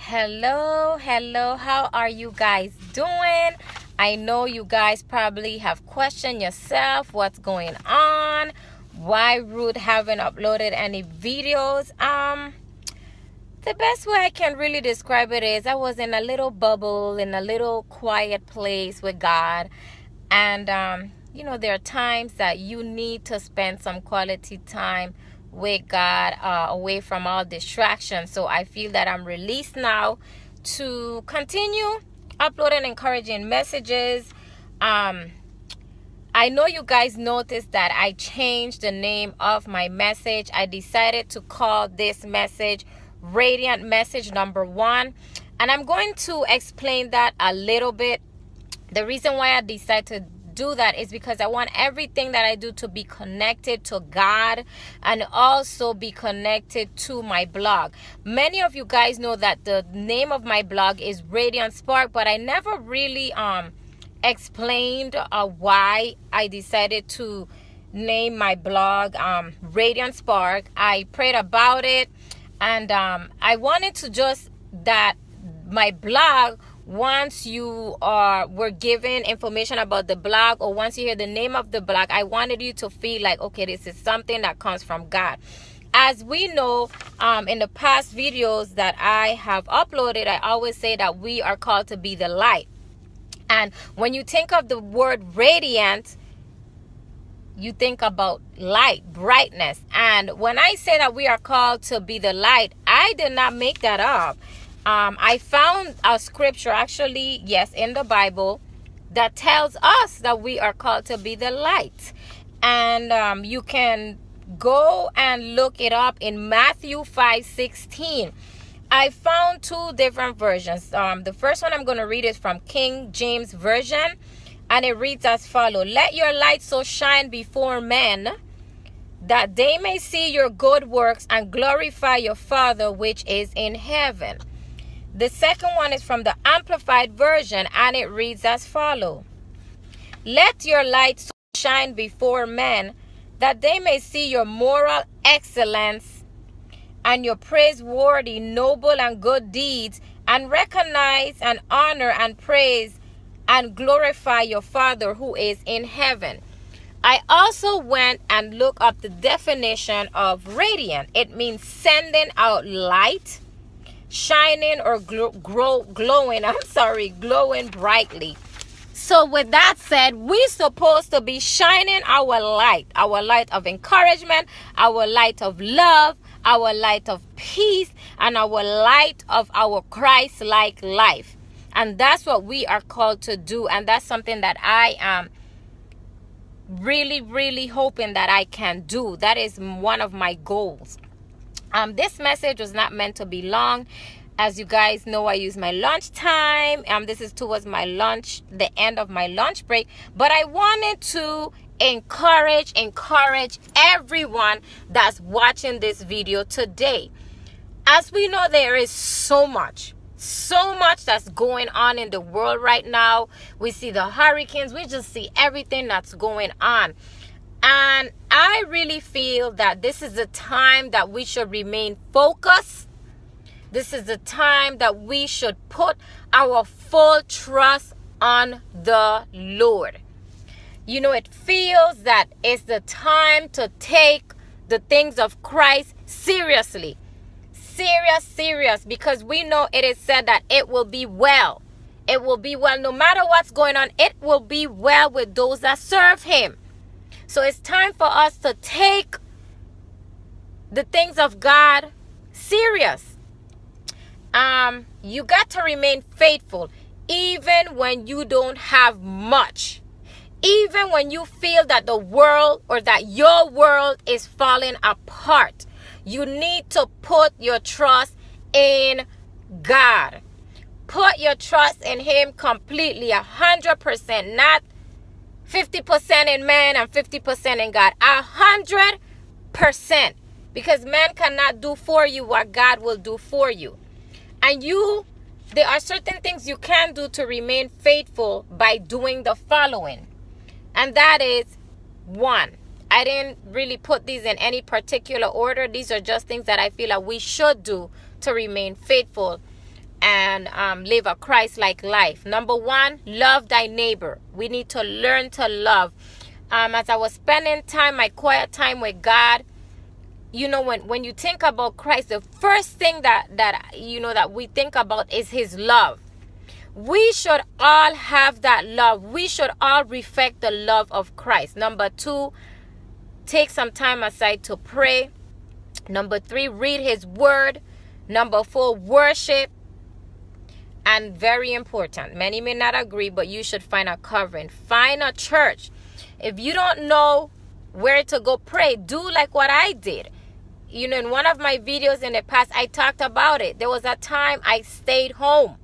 Hello, how are you guys doing? I know you guys probably have questioned yourself what's going on, why Ruth haven't uploaded any videos. The best way I can really describe it is I was in a little bubble, in a little quiet place with God. And there are times that you need to spend some quality time with God, away from all distractions. So I feel that I'm released now to continue uploading encouraging messages. I know you guys noticed that I changed the name of my message. I decided to call this message Radiant Message Number 1. And I'm going to explain that a little bit. The reason why I decided to do that is because I want everything that I do to be connected to God and also be connected to my blog. Many of you guys know that the name of my blog is Radiant Spark, but I never really explained why I decided to name my blog Radiant Spark. I prayed about it, and I wanted to just that my blog, once you were given information about the blog, or once you hear the name of the blog, I wanted you to feel like, okay, this is something that comes from God. As we know, in the past videos that I have uploaded, I always say that we are called to be the light. And when you think of the word radiant, you think about light, brightness. And when I say that we are called to be the light, I did not make that up. I found a scripture, actually, yes, in the Bible, that tells us that we are called to be the light. And you can go and look it up in Matthew 5:16. I found two different versions. The first one I'm going to read is from King James Version, and it reads as follows: "Let your light so shine before men, that they may see your good works and glorify your Father which is in heaven." The second one is from the Amplified Version, and it reads as follows: "Let your light so shine before men, that they may see your moral excellence and your praiseworthy, noble, and good deeds, and recognize and honor and praise and glorify your Father who is in heaven." I also went and looked up the definition of radiant. It means sending out light, shining, or glowing brightly. So with that said, we're supposed to be shining our light of encouragement, our light of love, our light of peace, and our light of our Christ-like life. And that's what we are called to do. And that's something that I am really, really hoping that I can do. That is one of my goals. This message was not meant to be long. As you guys know, I use my lunch time. This is towards my lunch, the end of my lunch break. But I wanted to encourage everyone that's watching this video today. As we know, there is so much that's going on in the world right now. We see the hurricanes. We just see everything that's going on. And I really feel that this is the time that we should remain focused. This is the time that we should put our full trust on the Lord. You know, it feels that it's the time to take the things of Christ seriously. Serious, because we know it is said that it will be well. It will be well. No matter what's going on, it will be well with those that serve Him. So it's time for us to take the things of God serious. You got to remain faithful even when you don't have much. Even when you feel that the world or that your world is falling apart. You need to put your trust in God. Put your trust in Him completely, 100%, not 50% in man and 50% in God. 100%. Because man cannot do for you what God will do for you. And there are certain things you can do to remain faithful by doing the following. And that is, 1, I didn't really put these in any particular order. These are just things that I feel that we should do to remain faithful. and live a Christ-like life. Number one, love thy neighbor. We need to learn to love. As I was spending my quiet time with God, when you think about Christ, the first thing that we think about is his love. We should all have that love. We should all reflect the love of Christ. Number two, take some time aside to pray. Number three, read his word. Number four, worship. And very important, many may not agree, but you should find a covering. Find a church. If you don't know where to go pray, do like what I did. In one of my videos in the past, I talked about it. There was a time I stayed home.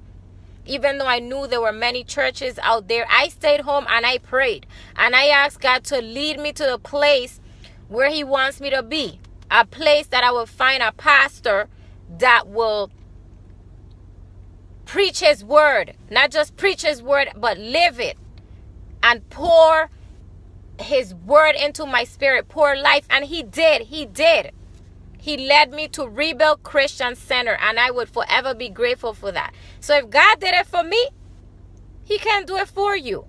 Even though I knew there were many churches out there, I stayed home and I prayed. And I asked God to lead me to the place where he wants me to be. A place that I will find a pastor that will preach his word. Not just preach his word, but live it. And pour his word into my spirit. Pour life. And he did. He led me to Rebuild Christian Center, and I would forever be grateful for that. So if God did it for me, he can do it for you.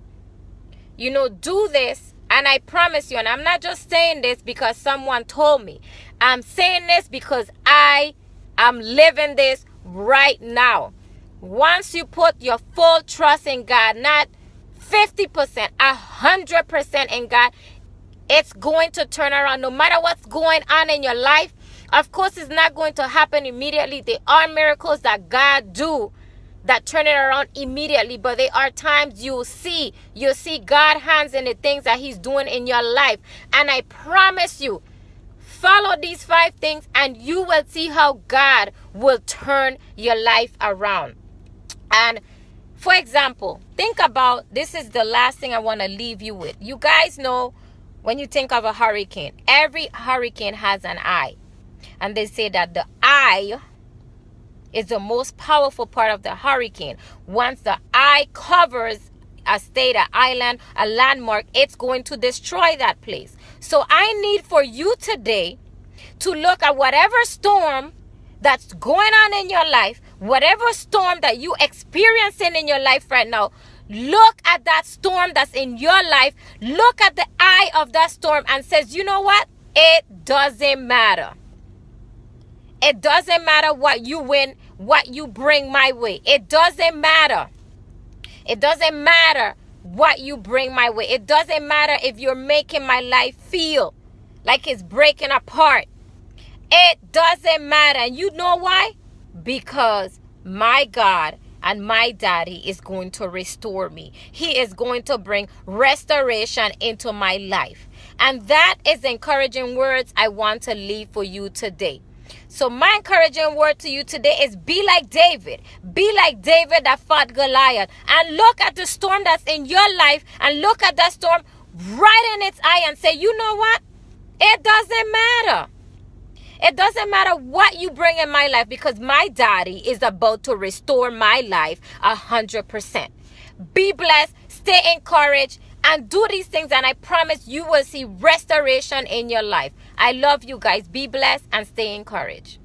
Do this, and I promise you, and I'm not just saying this because someone told me. I'm saying this because I am living this right now. Once you put your full trust in God, not 50%, 100% in God, it's going to turn around. No matter what's going on in your life, of course, it's not going to happen immediately. There are miracles that God do that turn it around immediately. But there are times you'll see God's hands in the things that he's doing in your life. And I promise you, follow these 5 things and you will see how God will turn your life around. And for example, think about, this is the last thing I want to leave you with. You guys know when you think of a hurricane, every hurricane has an eye. And they say that the eye is the most powerful part of the hurricane. Once the eye covers a state, an island, a landmark, it's going to destroy that place. So I need for you today to look at whatever storm that's going on in your life, whatever storm that you experiencing in your life right now. Look at that storm that's in your life. Look at the eye of that storm and says, you know what? It doesn't matter. It doesn't matter what you win, what you bring my way. It doesn't matter. It doesn't matter what you bring my way. It doesn't matter if you're making my life feel like it's breaking apart. It doesn't matter. And you know why? Because my God and my daddy is going to restore me. He is going to bring restoration into my life. And that is encouraging words I want to leave for you today. So my encouraging word to you today is be like David. Be like David that fought Goliath. And look at the storm that's in your life and look at that storm right in its eye and say, you know what? It doesn't matter. It doesn't matter what you bring in my life because my daddy is about to restore my life 100%. Be blessed, stay encouraged, and do these things, and I promise you will see restoration in your life. I love you guys. Be blessed and stay encouraged.